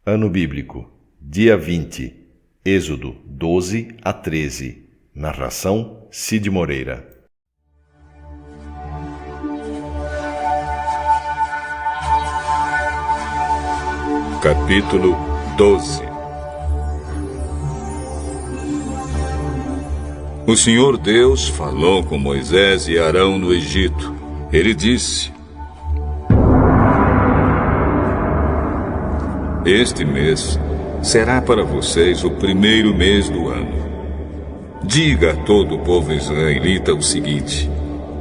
Ano Bíblico, dia 20, Êxodo 12 a 13. Narração Cid Moreira. Capítulo 12. O Senhor Deus falou com Moisés e Arão no Egito. Ele disse: Este mês será para vocês o primeiro mês do ano. Diga a todo o povo israelita o seguinte: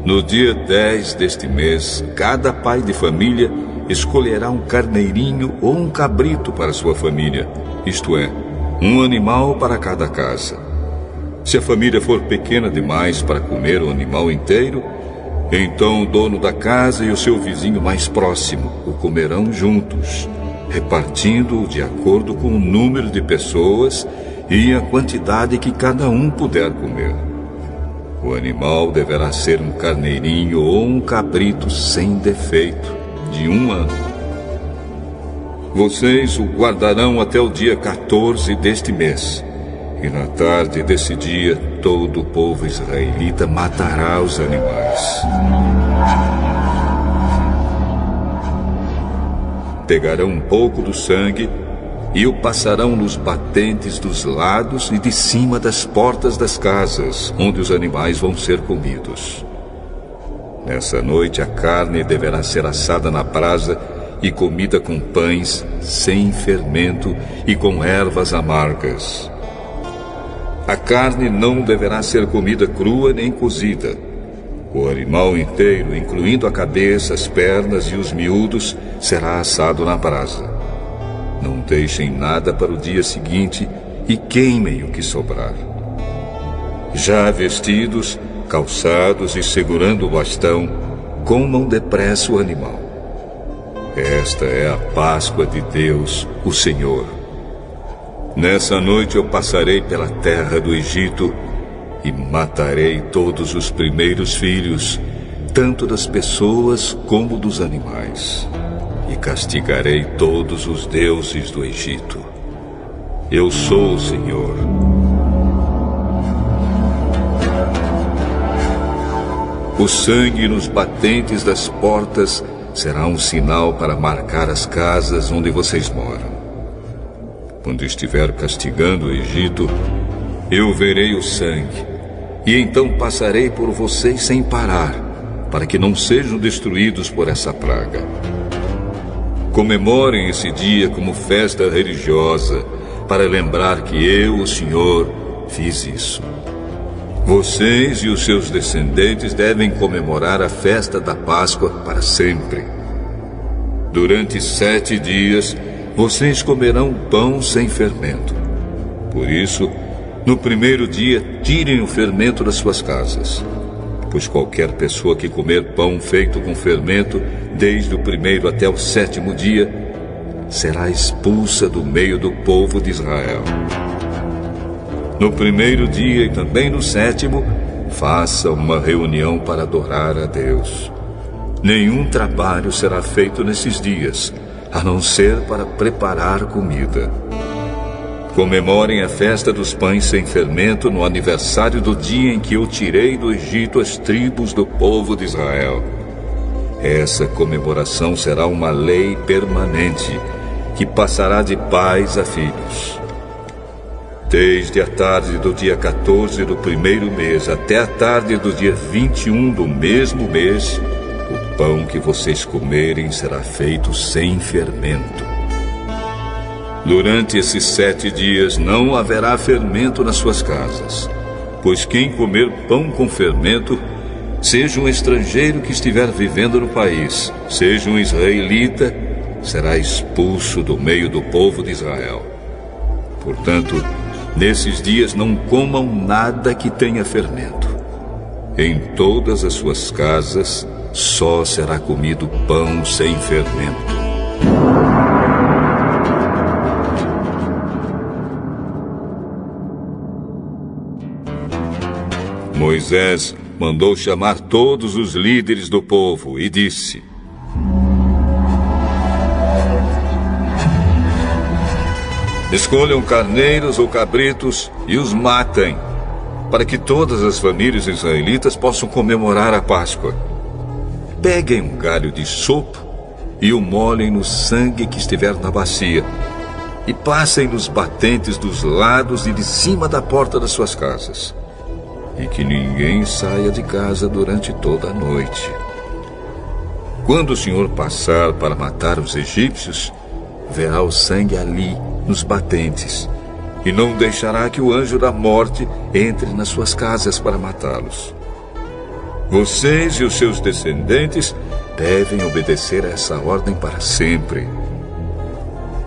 no dia 10 deste mês, cada pai de família escolherá um carneirinho ou um cabrito para sua família, isto é, um animal para cada casa. Se a família for pequena demais para comer o animal inteiro, então o dono da casa e o seu vizinho mais próximo o comerão juntos, repartindo-o de acordo com o número de pessoas e a quantidade que cada um puder comer. O animal deverá ser um carneirinho ou um cabrito sem defeito, de 1 ano. Vocês o guardarão até o dia 14 deste mês, e na tarde desse dia todo o povo israelita matará os animais. Pegarão um pouco do sangue e o passarão nos batentes dos lados e de cima das portas das casas, onde os animais vão ser comidos. Nessa noite a carne deverá ser assada na brasa e comida com pães sem fermento e com ervas amargas. A carne não deverá ser comida crua nem cozida. O animal inteiro, incluindo a cabeça, as pernas e os miúdos, será assado na brasa. Não deixem nada para o dia seguinte e queimem o que sobrar. Já vestidos, calçados e segurando o bastão, comam depressa o animal. Esta é a Páscoa de Deus, o Senhor. Nessa noite eu passarei pela terra do Egito e matarei todos os primeiros filhos, tanto das pessoas como dos animais. E castigarei todos os deuses do Egito. Eu sou o Senhor. O sangue nos batentes das portas será um sinal para marcar as casas onde vocês moram. Quando estiver castigando o Egito, eu verei o sangue, e então passarei por vocês sem parar, para que não sejam destruídos por essa praga. Comemorem esse dia como festa religiosa, para lembrar que eu, o Senhor, fiz isso. Vocês e os seus descendentes devem comemorar a festa da Páscoa para sempre. Durante 7 dias, vocês comerão pão sem fermento. Por isso, no primeiro dia, tirem o fermento das suas casas. Pois qualquer pessoa que comer pão feito com fermento, desde o 1º até o 7º dia, será expulsa do meio do povo de Israel. No 1º dia e também no 7º, faça uma reunião para adorar a Deus. Nenhum trabalho será feito nesses dias, a não ser para preparar comida. Comemorem a festa dos pães sem fermento no aniversário do dia em que eu tirei do Egito as tribos do povo de Israel. Essa comemoração será uma lei permanente, que passará de pais a filhos. Desde a tarde do dia 14 do 1º mês até a tarde do dia 21 do mesmo mês, o pão que vocês comerem será feito sem fermento. Durante esses 7 dias não haverá fermento nas suas casas, pois quem comer pão com fermento, seja um estrangeiro que estiver vivendo no país, seja um israelita, será expulso do meio do povo de Israel. Portanto, nesses dias não comam nada que tenha fermento. Em todas as suas casas só será comido pão sem fermento. Moisés mandou chamar todos os líderes do povo e disse: Escolham carneiros ou cabritos e os matem, para que todas as famílias israelitas possam comemorar a Páscoa. Peguem um galho de sopo e o molhem no sangue que estiver na bacia, e passem nos batentes dos lados e de cima da porta das suas casas. E que ninguém saia de casa durante toda a noite. Quando o Senhor passar para matar os egípcios, verá o sangue ali, nos batentes, e não deixará que o anjo da morte entre nas suas casas para matá-los. Vocês e os seus descendentes devem obedecer a essa ordem para sempre.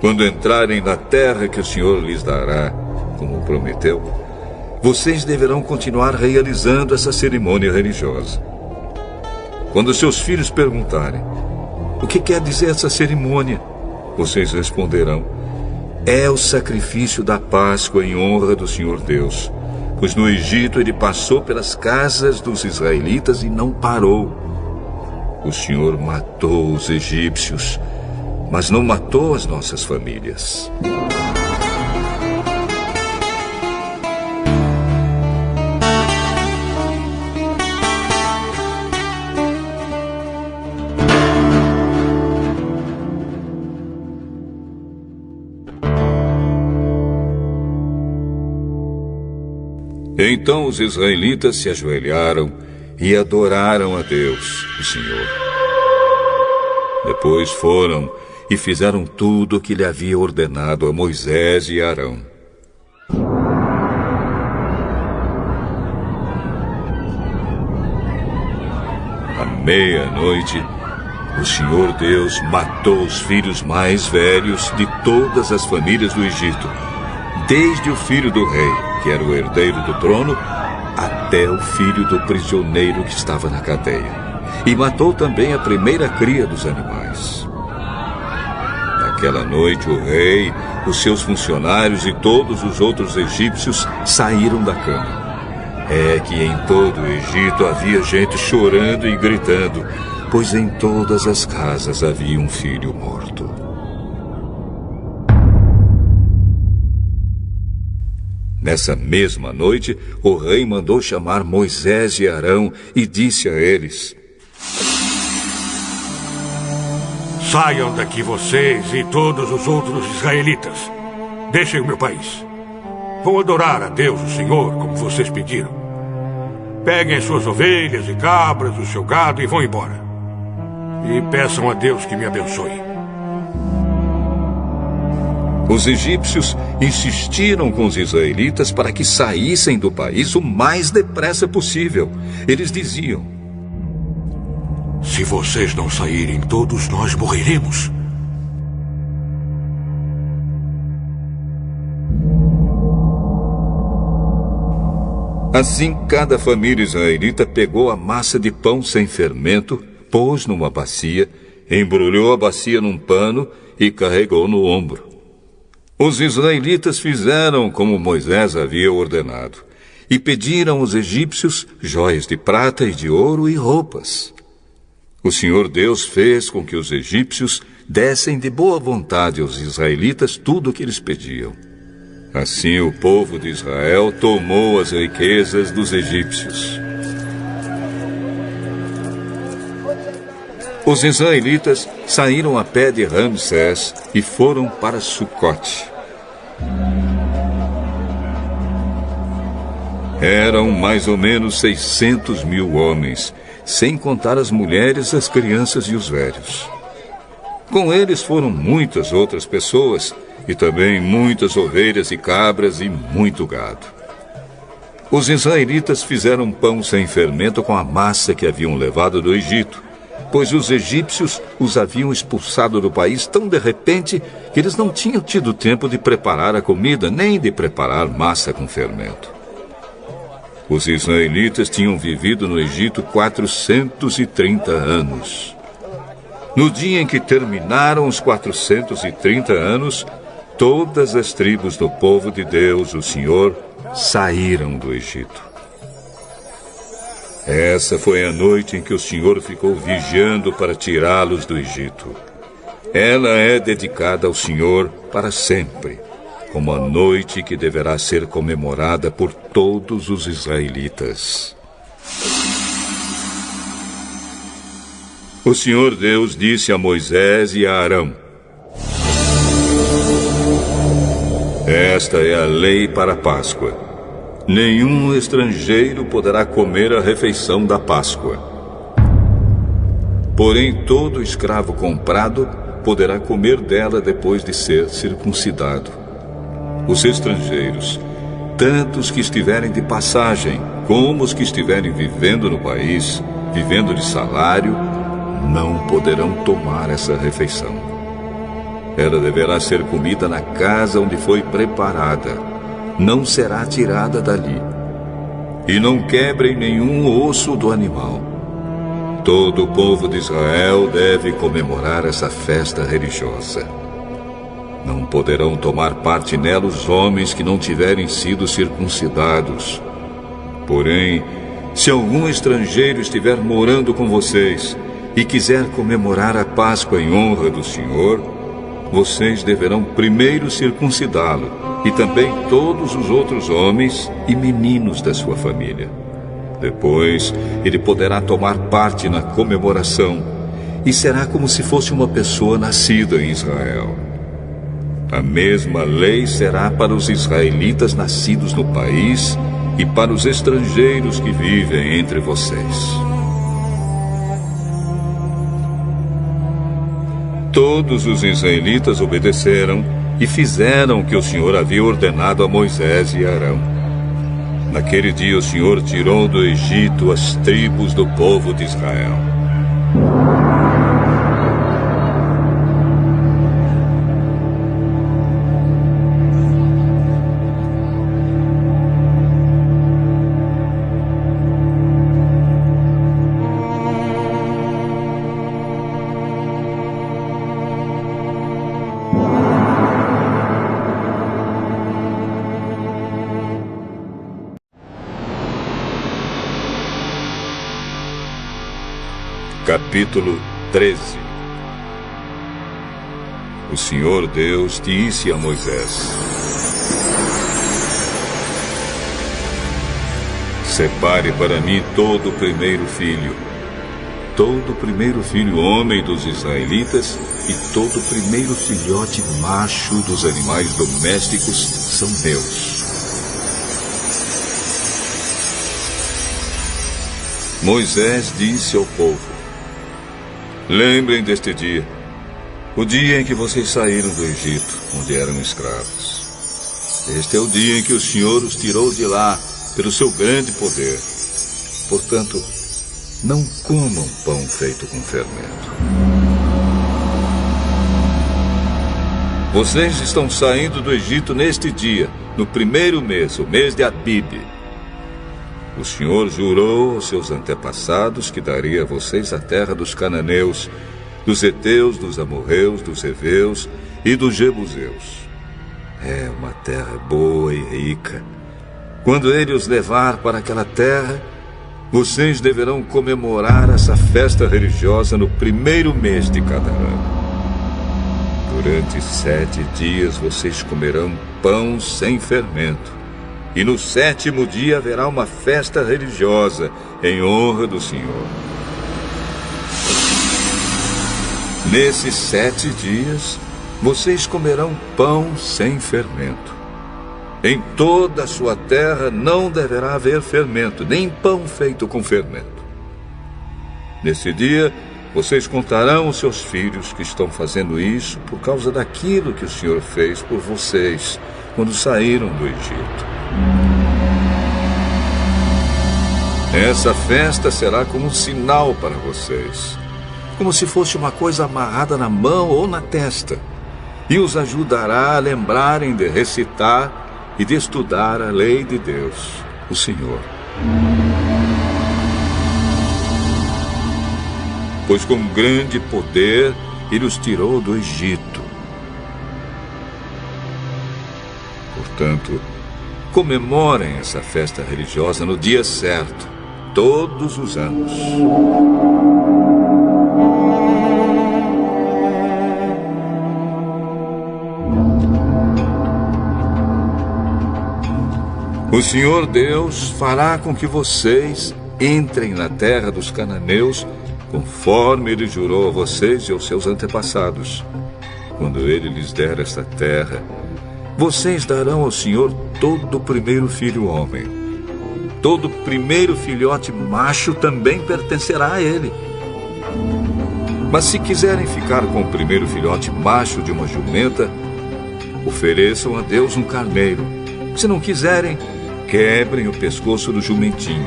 Quando entrarem na terra que o Senhor lhes dará, como prometeu, vocês deverão continuar realizando essa cerimônia religiosa. Quando seus filhos perguntarem: o que quer dizer essa cerimônia? Vocês responderão: é o sacrifício da Páscoa em honra do Senhor Deus, pois no Egito ele passou pelas casas dos israelitas e não parou. O Senhor matou os egípcios, mas não matou as nossas famílias. Então os israelitas se ajoelharam e adoraram a Deus, o Senhor. Depois foram e fizeram tudo o que lhe havia ordenado a Moisés e Arão. À meia-noite, o Senhor Deus matou os filhos mais velhos de todas as famílias do Egito, desde o filho do rei, que era o herdeiro do trono, até o filho do prisioneiro que estava na cadeia. E matou também a primeira cria dos animais. Naquela noite o rei, os seus funcionários e todos os outros egípcios saíram da cama. É que em todo o Egito havia gente chorando e gritando, pois em todas as casas havia um filho morto. Nessa mesma noite, o rei mandou chamar Moisés e Arão e disse a eles: saiam daqui vocês e todos os outros israelitas. Deixem o meu país. Vão adorar a Deus, o Senhor, como vocês pediram. Peguem suas ovelhas e cabras, o seu gado e vão embora. E peçam a Deus que me abençoe. Os egípcios insistiram com os israelitas para que saíssem do país o mais depressa possível. Eles diziam: se vocês não saírem, todos nós morreremos. Assim, cada família israelita pegou a massa de pão sem fermento, pôs numa bacia, embrulhou a bacia num pano e carregou no ombro. Os israelitas fizeram como Moisés havia ordenado e pediram aos egípcios joias de prata e de ouro e roupas. O Senhor Deus fez com que os egípcios dessem de boa vontade aos israelitas tudo o que eles pediam. Assim o povo de Israel tomou as riquezas dos egípcios. Os israelitas saíram a pé de Ramsés e foram para Sucote. Eram mais ou menos 600.000 homens, sem contar as mulheres, as crianças e os velhos. Com eles foram muitas outras pessoas, e também muitas ovelhas e cabras e muito gado. Os israelitas fizeram pão sem fermento com a massa que haviam levado do Egito, pois os egípcios os haviam expulsado do país tão de repente que eles não tinham tido tempo de preparar a comida, nem de preparar massa com fermento. Os israelitas tinham vivido no Egito 430 anos. No dia em que terminaram os 430 anos, todas as tribos do povo de Deus, o Senhor, saíram do Egito. Essa foi a noite em que o Senhor ficou vigiando para tirá-los do Egito. Ela é dedicada ao Senhor para sempre, como a noite que deverá ser comemorada por todos os israelitas. O Senhor Deus disse a Moisés e a Arão: esta é a lei para a Páscoa. Nenhum estrangeiro poderá comer a refeição da Páscoa. Porém, todo escravo comprado poderá comer dela depois de ser circuncidado. Os estrangeiros, tanto os que estiverem de passagem, como os que estiverem vivendo no país, vivendo de salário, não poderão tomar essa refeição. Ela deverá ser comida na casa onde foi preparada. Não será tirada dali. E não quebrem nenhum osso do animal. Todo o povo de Israel deve comemorar essa festa religiosa. Não poderão tomar parte nela os homens que não tiverem sido circuncidados. Porém, se algum estrangeiro estiver morando com vocês e quiser comemorar a Páscoa em honra do Senhor, vocês deverão primeiro circuncidá-lo, e também todos os outros homens e meninos da sua família. Depois, ele poderá tomar parte na comemoração, e será como se fosse uma pessoa nascida em Israel. A mesma lei será para os israelitas nascidos no país e para os estrangeiros que vivem entre vocês. Todos os israelitas obedeceram e fizeram o que o Senhor havia ordenado a Moisés e Arão. Naquele dia o Senhor tirou do Egito as tribos do povo de Israel. Capítulo 13. O Senhor Deus disse a Moisés: separe para mim todo o primeiro filho homem dos israelitas e todo o primeiro filhote macho dos animais domésticos são meus. Moisés disse ao povo: lembrem deste dia, o dia em que vocês saíram do Egito, onde eram escravos. Este é o dia em que o Senhor os tirou de lá, pelo seu grande poder. Portanto, não comam pão feito com fermento. Vocês estão saindo do Egito neste dia, no primeiro mês, o mês de Abib. O Senhor jurou aos seus antepassados que daria a vocês a terra dos cananeus, dos heteus, dos amorreus, dos heveus e dos jebuseus. É uma terra boa e rica. Quando ele os levar para aquela terra, vocês deverão comemorar essa festa religiosa no primeiro mês de cada ano. Durante 7 dias vocês comerão pão sem fermento. E no 7º dia haverá uma festa religiosa em honra do Senhor. Nesses 7 dias, vocês comerão pão sem fermento. Em toda a sua terra não deverá haver fermento, nem pão feito com fermento. Nesse dia, vocês contarão aos seus filhos que estão fazendo isso por causa daquilo que o Senhor fez por vocês quando saíram do Egito. Essa festa será como um sinal para vocês, como se fosse uma coisa amarrada na mão ou na testa, e os ajudará a lembrarem de recitar e de estudar a lei de Deus, o Senhor. Pois com grande poder ele os tirou do Egito. Portanto, comemorem essa festa religiosa no dia certo, todos os anos. O Senhor Deus fará com que vocês entrem na terra dos cananeus, conforme Ele jurou a vocês e aos seus antepassados. Quando Ele lhes der esta terra, vocês darão ao Senhor todo o primeiro filho homem. Todo primeiro filhote macho também pertencerá a Ele. Mas se quiserem ficar com o primeiro filhote macho de uma jumenta, ofereçam a Deus um carneiro. Se não quiserem, quebrem o pescoço do jumentinho.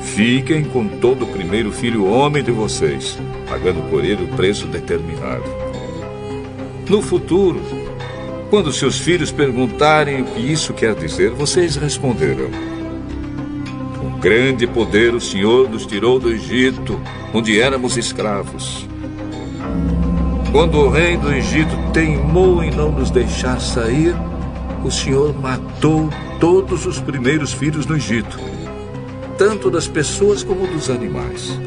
Fiquem com todo o primeiro filho homem de vocês, pagando por ele o preço determinado. No futuro, quando seus filhos perguntarem o que isso quer dizer, vocês responderão: com grande poder o Senhor nos tirou do Egito, onde éramos escravos. Quando o rei do Egito teimou em não nos deixar sair, o Senhor matou todos os primeiros filhos no Egito, tanto das pessoas como dos animais.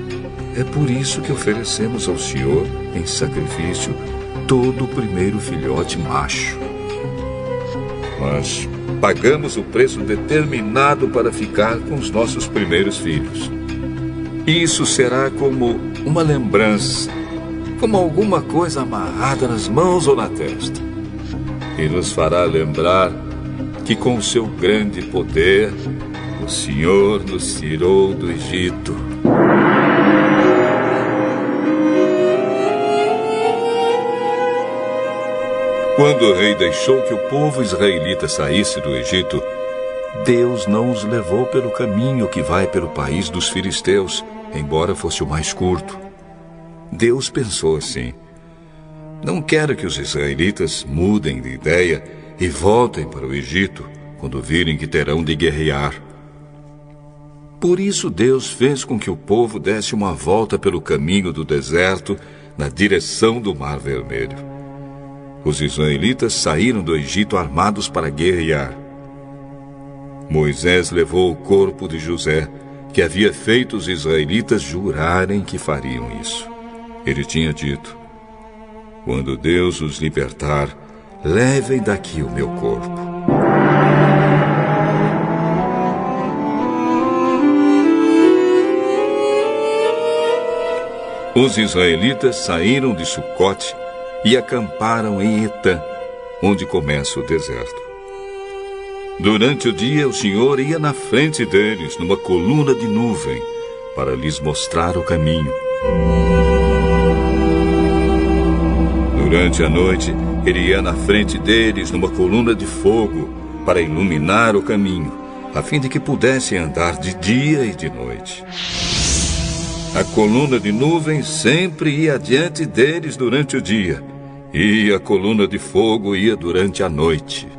É por isso que oferecemos ao Senhor, em sacrifício, todo o primeiro filhote macho. Mas pagamos o preço determinado para ficar com os nossos primeiros filhos. Isso será como uma lembrança, como alguma coisa amarrada nas mãos ou na testa, e nos fará lembrar que com o seu grande poder, o Senhor nos tirou do Egito. Quando o rei deixou que o povo israelita saísse do Egito, Deus não os levou pelo caminho que vai pelo país dos filisteus, embora fosse o mais curto. Deus pensou assim: não quero que os israelitas mudem de ideia e voltem para o Egito quando virem que terão de guerrear. Por isso Deus fez com que o povo desse uma volta pelo caminho do deserto na direção do Mar Vermelho. Os israelitas saíram do Egito armados para guerrear. Moisés levou o corpo de José, que havia feito os israelitas jurarem que fariam isso. Ele tinha dito: quando Deus os libertar, levem daqui o meu corpo. Os israelitas saíram de Sucote e acamparam em Etã, onde começa o deserto. Durante o dia, o Senhor ia na frente deles, numa coluna de nuvem, para lhes mostrar o caminho. Durante a noite, ele ia na frente deles, numa coluna de fogo, para iluminar o caminho, a fim de que pudessem andar de dia e de noite. A coluna de nuvem sempre ia adiante deles durante o dia, e a coluna de fogo ia durante a noite.